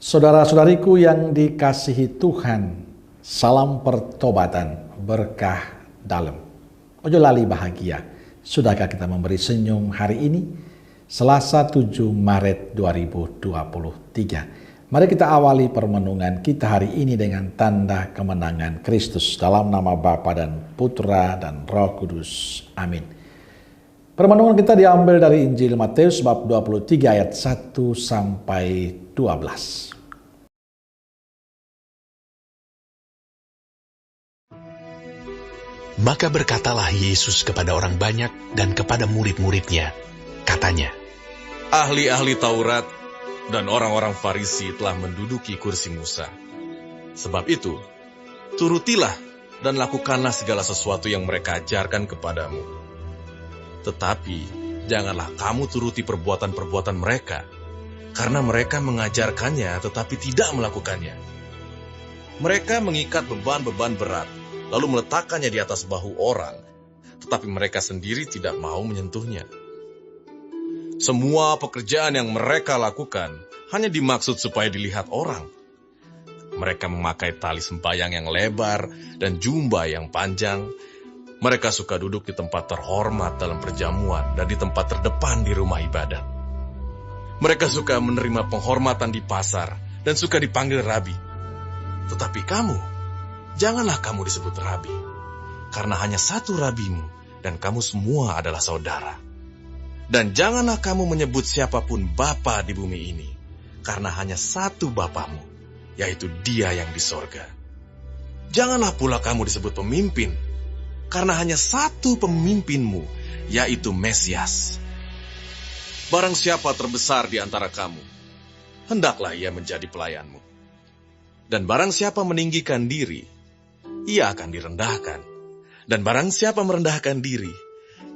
Saudara-saudariku yang dikasihi Tuhan, salam pertobatan, berkah dalam. Ojo lali bahagia. Sudahkah kita memberi senyum hari ini? Selasa 7 Maret 2023. Mari kita awali permenungan kita hari ini dengan tanda kemenangan Kristus dalam nama Bapa dan Putra dan Roh Kudus. Amin. Permenungan kita diambil dari Injil Matius bab 23 ayat 1 sampai 12. Maka berkatalah Yesus kepada orang banyak dan kepada murid-muridnya. Katanya, ahli-ahli Taurat dan orang-orang Farisi telah menduduki kursi Musa. Sebab itu, turutilah dan lakukanlah segala sesuatu yang mereka ajarkan kepadamu. Tetapi, janganlah kamu turuti perbuatan-perbuatan mereka, karena mereka mengajarkannya tetapi tidak melakukannya. Mereka mengikat beban-beban berat, lalu meletakkannya di atas bahu orang, tetapi mereka sendiri tidak mau menyentuhnya. Semua pekerjaan yang mereka lakukan hanya dimaksud supaya dilihat orang. Mereka memakai tali sembayang yang lebar dan jubah yang panjang. Mereka suka duduk di tempat terhormat dalam perjamuan dan di tempat terdepan di rumah ibadat. Mereka suka menerima penghormatan di pasar dan suka dipanggil rabi. Tetapi kamu, janganlah kamu disebut rabi, karena hanya satu rabimu, dan kamu semua adalah saudara. Dan janganlah kamu menyebut siapapun bapa di bumi ini, karena hanya satu bapamu, yaitu Dia yang di sorga. Janganlah pula kamu disebut pemimpin, karena hanya satu pemimpinmu, yaitu Mesias. Barang siapa terbesar di antara kamu, hendaklah ia menjadi pelayanmu. Dan barang siapa meninggikan diri, ia akan direndahkan. Dan barang siapa merendahkan diri,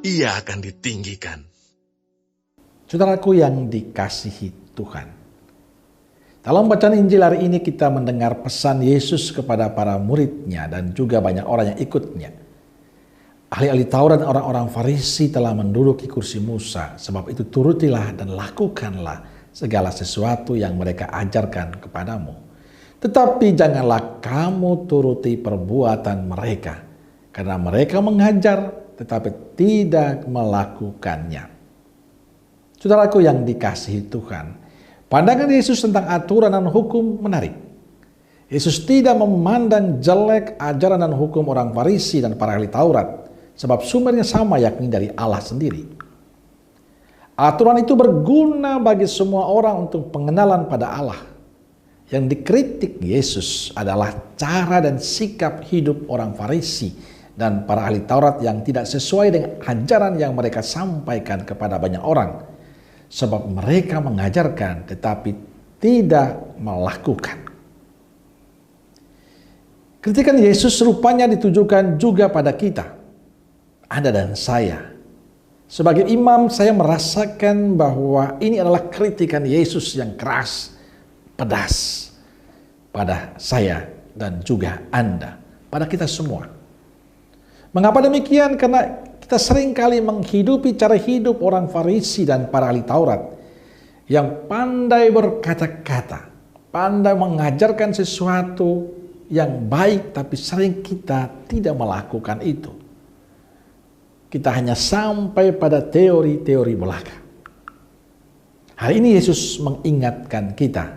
ia akan ditinggikan. Saudaraku yang dikasihi Tuhan, dalam bacaan Injil hari ini kita mendengar pesan Yesus kepada para muridnya dan juga banyak orang yang ikutnya. Ahli-ahli Taurat dan orang-orang Farisi telah menduduki kursi Musa, sebab itu turutilah dan lakukanlah segala sesuatu yang mereka ajarkan kepadamu. Tetapi janganlah kamu turuti perbuatan mereka, karena mereka mengajar tetapi tidak melakukannya. Saudaraku yang dikasihi Tuhan, pandangan Yesus tentang aturan dan hukum menarik. Yesus tidak memandang jelek ajaran dan hukum orang Farisi dan para ahli Taurat, sebab sumbernya sama, yakni dari Allah sendiri. Aturan itu berguna bagi semua orang untuk pengenalan pada Allah. Yang dikritik Yesus adalah cara dan sikap hidup orang Farisi dan para ahli Taurat yang tidak sesuai dengan ajaran yang mereka sampaikan kepada banyak orang. Sebab mereka mengajarkan tetapi tidak melakukan. Kritikan Yesus rupanya ditujukan juga pada kita, Anda dan saya. Sebagai imam, saya merasakan bahwa ini adalah kritikan Yesus yang keras, pedas pada saya dan juga Anda, pada kita semua. Mengapa demikian? Karena kita seringkali menghidupi cara hidup orang Farisi dan para ahli Taurat yang pandai berkata-kata, pandai mengajarkan sesuatu yang baik, tapi sering kita tidak melakukan itu. Kita hanya sampai pada teori-teori belaka. Hari ini Yesus mengingatkan kita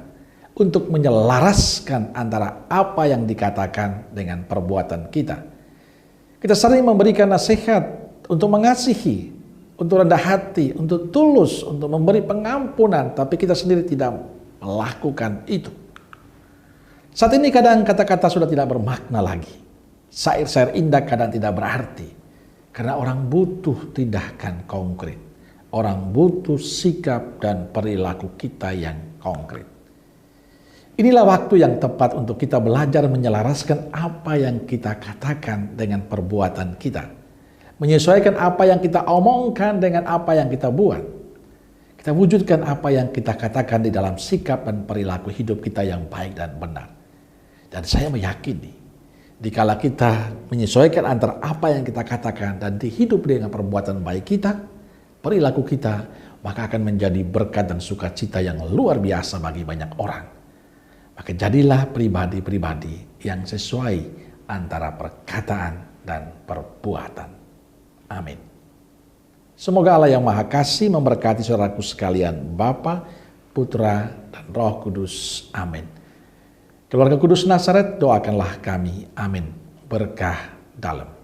untuk menyelaraskan antara apa yang dikatakan dengan perbuatan kita. Kita sering memberikan nasihat untuk mengasihi, untuk rendah hati, untuk tulus, untuk memberi pengampunan, tapi kita sendiri tidak melakukan itu. Saat ini kadang kata-kata sudah tidak bermakna lagi. Syair-syair indah kadang tidak berarti. Karena orang butuh tindakan konkret. Orang butuh sikap dan perilaku kita yang konkret. Inilah waktu yang tepat untuk kita belajar menyelaraskan apa yang kita katakan dengan perbuatan kita. Menyesuaikan apa yang kita omongkan dengan apa yang kita buat. Kita wujudkan apa yang kita katakan di dalam sikap dan perilaku hidup kita yang baik dan benar. Dan saya meyakini, dikala kita menyesuaikan antara apa yang kita katakan dan dihidup dengan perbuatan baik kita, perilaku kita, maka akan menjadi berkat dan sukacita yang luar biasa bagi banyak orang. Maka jadilah pribadi-pribadi yang sesuai antara perkataan dan perbuatan. Amin. Semoga Allah yang Maha Kasih memberkati saudaraku sekalian, Bapa, Putra, dan Roh Kudus. Amin. Keluarga Kudus Nazaret, doakanlah kami. Amin. Berkah dalam.